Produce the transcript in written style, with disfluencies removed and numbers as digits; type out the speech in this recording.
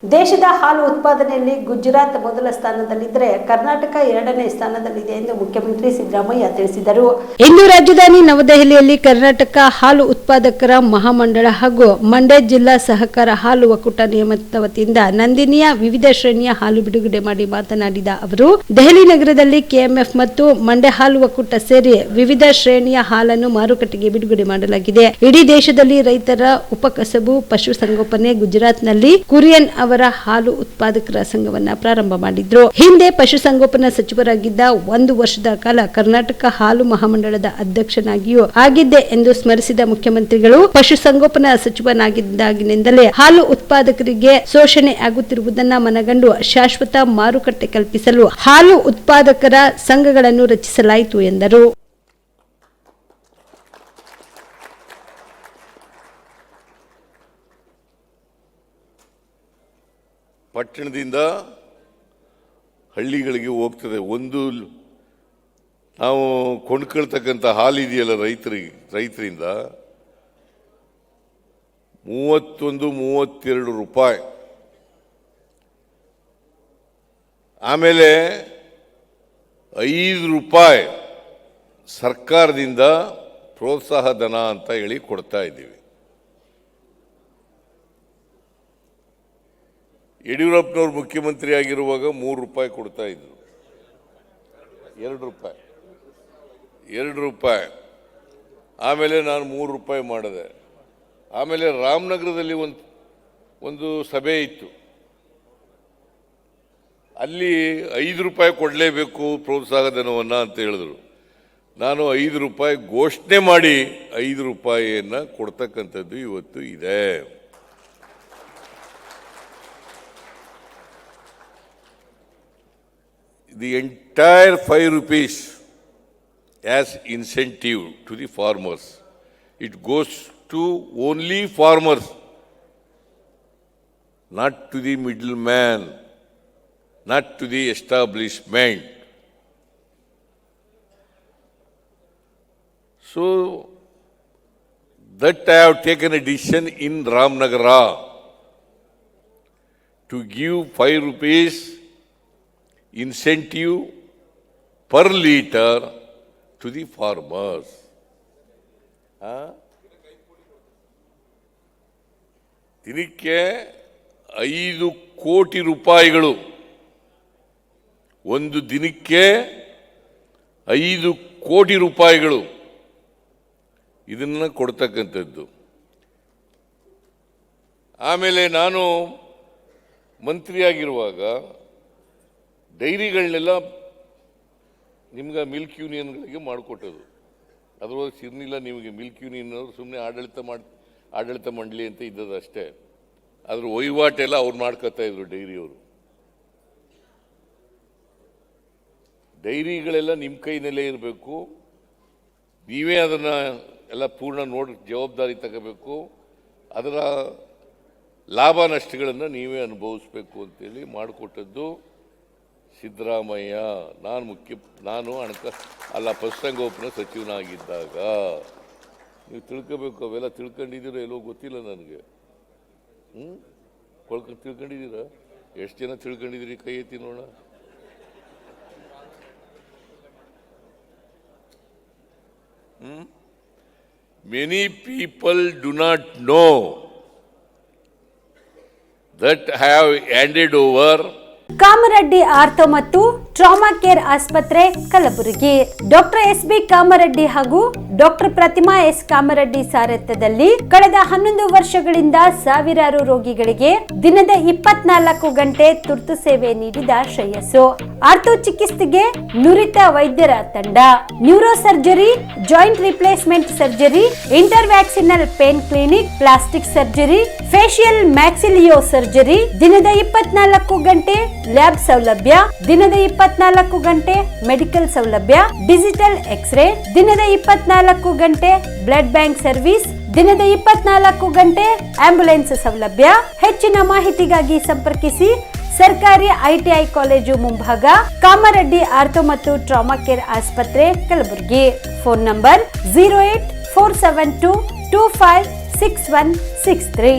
ದೇಶದ ಹಾಲು ಉತ್ಪಾದನೆಯಲ್ಲಿ ಗುಜರಾತ್ ಮೊದಲ ಸ್ಥಾನದಲ್ಲಿದ್ದರೆ ಕರ್ನಾಟಕ ಎರಡನೇ ಸ್ಥಾನದಲ್ಲಿದೆ ಎಂದು ಮುಖ್ಯಮಂತ್ರಿ ಸಿದ್ದರಾಮಯ್ಯ ತಿಳಿಸಿದರು. ಇಂದು ರಾಜಧಾನಿ ನವದೆಹಲಿಯಲ್ಲಿ ಕರ್ನಾಟಕ ಹಾಲು ಉತ್ಪಾದಕರ ಮಹಾಮಂಡಳ ಹಾಗೂ ಮಂಡ್ಯ ಜಿಲ್ಲಾ ಸಹಕಾರ ಹಾಲು ಒಕ್ಕೂಟ ನಿಯಮಿತ ವತಿಯಿಂದ ನಂದಿನಿಯ ವಿವಿಧ ಶ್ರೇಣಿಯ ಹಾಲು ಬಿಡುಗಡೆ ಮಾಡಿ ಮಾತನಾಡಿದ ಅವರು, ದೆಹಲಿ ನಗರದಲ್ಲಿ ಕೆಎಂಎಫ್ ಮತ್ತು ಮಂಡ್ಯ ಹಾಲು ಒಕ್ಕೂಟ ಸೇರಿ ವಿವಿಧ ಶ್ರೇಣಿಯ ಹಾಲನ್ನು ಮಾರುಕಟ್ಟೆಗೆ ಬಿಡುಗಡೆ ಮಾಡಲಾಗಿದೆ. ಇಡೀ ದೇಶದಲ್ಲಿ ರೈತರ ಉಪಕಸಬು ಪಶುಸಂಗೋಪನೆ ಗುಜರಾತ್ನಲ್ಲಿ ಕುರಿಯನ್ ಅವರ ಹಾಲು ಉತ್ಪಾದಕರ ಸಂಘವನ್ನ ಪ್ರಾರಂಭ ಮಾಡಿದ್ರು. ಹಿಂದೆ ಪಶುಸಂಗೋಪನಾ ಸಚಿವರಾಗಿದ್ದ 1 ವರ್ಷದ ಕಾಲ ಕರ್ನಾಟಕ ಹಾಲು ಮಹಾಮಂಡಳದ ಅಧ್ಯಕ್ಷನಾಗಿಯೂ ಆಗಿದ್ದೆ ಎಂದು ಸ್ಮರಿಸಿದ ಮುಖ್ಯಮಂತ್ರಿಗಳು, ಪಶುಸಂಗೋಪನಾ ಸಚಿವನಾಗಿದ್ದಾಗಿನಿಂದಲೇ ಹಾಲು ಉತ್ಪಾದಕರಿಗೆ ಶೋಷಣೆ ಆಗುತ್ತಿರುವುದನ್ನು ಮನಗಂಡು ಶಾಶ್ವತ ಮಾರುಕಟ್ಟೆ ಕಲ್ಪಿಸಲು ಹಾಲು ಉತ್ಪಾದಕರ ಸಂಘಗಳನ್ನು ರಚಿಸಲಾಯಿತು ಎಂದರು. ಪಟ್ಟಣದಿಂದ ಹಳ್ಳಿಗಳಿಗೆ ಹೋಗ್ತದೆ. ಒಂದು ನಾವು ಕೊಂಡ್ಕೊಳ್ತಕ್ಕಂಥ ಹಾಲು ಇದೆಯಲ್ಲ ರೈತರಿಂದ 31-32 ರೂಪಾಯಿ. ಆಮೇಲೆ 5 ರೂಪಾಯಿ ಸರ್ಕಾರದಿಂದ ಪ್ರೋತ್ಸಾಹ ಧನ ಅಂತ ಹೇಳಿ ಕೊಡ್ತಾ ಇದ್ದೀವಿ. ಯಡಿಯೂರಪ್ಪನವರು ಮುಖ್ಯಮಂತ್ರಿ ಆಗಿರುವಾಗ 3 ರೂಪಾಯಿ ಕೊಡ್ತಾ ಇದ್ರು, 2 ರೂಪಾಯಿ. ಆಮೇಲೆ ನಾನು 3 ರೂಪಾಯಿ ಮಾಡಿದೆ. ಆಮೇಲೆ ರಾಮನಗರದಲ್ಲಿ ಒಂದು ಸಭೆ ಇತ್ತು, ಅಲ್ಲಿ 5 ರೂಪಾಯಿ ಕೊಡಲೇಬೇಕು ಪ್ರೋತ್ಸಾಹ ಧನವನ್ನು ಅಂತ ಹೇಳಿದ್ರು. ನಾನು 5 ರೂಪಾಯಿ ಘೋಷಣೆ ಮಾಡಿ 5 ರೂಪಾಯಿಯನ್ನು ಕೊಡ್ತಕ್ಕಂಥದ್ದು ಇವತ್ತು ಇದೆ. The entire 5 rupees as incentive to the farmers. It goes to only farmers, not to the middleman, not to the establishment. So that I have taken a decision in Ramnagara to give 5 rupees incentive per liter to the farmers. ದಿನಕ್ಕೆ 5 ಕೋಟಿ ರೂಪಾಯಿಗಳು, ಒಂದು ದಿನಕ್ಕೆ 5 ಕೋಟಿ ರೂಪಾಯಿಗಳು ಇದನ್ನು ಕೊಡ್ತಕ್ಕಂಥದ್ದು. ಆಮೇಲೆ ನಾನು ಮಂತ್ರಿಯಾಗಿರುವಾಗ ಡೈರಿಗಳನ್ನೆಲ್ಲ ನಿಮ್ಗೆ ಮಿಲ್ಕ್ ಯೂನಿಯನ್ಗಳಿಗೆ ಮಾಡಿಕೊಟ್ಟದು. ಅದರೊಳಗೆ ಸಿರ್ನಿಲ್ಲ ನಿಮಗೆ ಮಿಲ್ಕ್ ಯೂನಿಯನ್ ಅವರು ಸುಮ್ಮನೆ ಆಡಳಿತ ಮಂಡಳಿ ಅಂತ ಇದ್ದದ್ದು ಅಷ್ಟೇ. ಅದ್ರ ವಹಿವಾಟೆಲ್ಲ ಅವ್ರು ಮಾಡ್ಕೊತಾ ಇದ್ರು ಡೈರಿಯವರು. ಡೈರಿಗಳೆಲ್ಲ ನಿಮ್ಮ ಕೈನಲ್ಲೇ ಇರಬೇಕು, ನೀವೇ ಅದನ್ನು ಎಲ್ಲ ಪೂರ್ಣ ಜವಾಬ್ದಾರಿ ತಗೋಬೇಕು, ಅದರ ಲಾಭ ನಷ್ಟಗಳನ್ನು ನೀವೇ ಅನುಭವಿಸ್ಬೇಕು ಅಂತೇಳಿ ಮಾಡಿಕೊಟ್ಟದ್ದು ಸಿದ್ದರಾಮಯ್ಯ. ನಾನು ಪಶುಸಂಗೋಪನಾ ಸಚಿವನಾಗಿದ್ದಾಗ. ನೀವು ಅವೆಲ್ಲ ತಿಳ್ಕೊಂಡಿದ್ದೀರಾ ಎಲ್ಲೋ ಗೊತ್ತಿಲ್ಲ ನನಗೆ. ತಿಳ್ಕೊಂಡಿದ್ದೀರಾ? ಎಷ್ಟು ಜನ ತಿಳ್ಕೊಂಡಿದ್ದೀರಿ? ಕೈ ಎತ್ತಿ ನೋಡ. Many people do not know that I have handed over Kamareddy ortho ಮತ್ತು ಟ್ರಾಮಾ ಕೇರ್ ಆಸ್ಪತ್ರೆ ಕಲಬುರಗಿ. Doctor S B. ಕಾಮರೆಡ್ಡಿ ಹಾಗೂ ಡಾಕ್ಟರ್ ಪ್ರತಿಮಾ ಎಸ್. ಕಾಮರೆಡ್ಡಿ ಸಾರಥ್ಯದಲ್ಲಿ ಕಳೆದ 11 ವರ್ಷಗಳಿಂದ ಸಾವಿರಾರು ರೋಗಿಗಳಿಗೆ ದಿನದ 24 ಗಂಟೆ ತುರ್ತು ಸೇವೆ ನೀಡಿದ ಶ್ರೇಯಸ್ಸು. ಆರ್ಥೋ ಚಿಕಿತ್ಸೆಗೆ ನುರಿತ ವೈದ್ಯರ ತಂಡ, neuro surgery, joint replacement surgery, interventional pain clinic, plastic surgery, facial maxillo surgery, ದಿನದ 24 ಗಂಟೆ ಲ್ಯಾಬ್ ಸೌಲಭ್ಯ, ದಿನದ 24 ಗಂಟೆ ಮೆಡಿಕಲ್ ಸೌಲಭ್ಯ, ಡಿಜಿಟಲ್ ಎಕ್ಸ್ರೇ, ದಿನದ 24 ಗಂಟೆ ಬ್ಲಡ್ ಬ್ಯಾಂಕ್ ಸರ್ವಿಸ್, ದಿನದ 24 ಗಂಟೆ ಆಂಬ್ಯುಲೆನ್ಸ್ ಸೌಲಭ್ಯ. ಹೆಚ್ಚಿನ ಮಾಹಿತಿಗಾಗಿ ಸಂಪರ್ಕಿಸಿ ಸರ್ಕಾರಿ ಐಟಿಐ ಕಾಲೇಜು ಮುಂಭಾಗ, ಕಾಮರೆಡ್ಡಿ ಆರ್ಥೋ ಮತ್ತು ಟ್ರಾಮಾ ಕೇರ್ ಆಸ್ಪತ್ರೆ ಕಲಬುರಗಿ. Phone number 084722566163.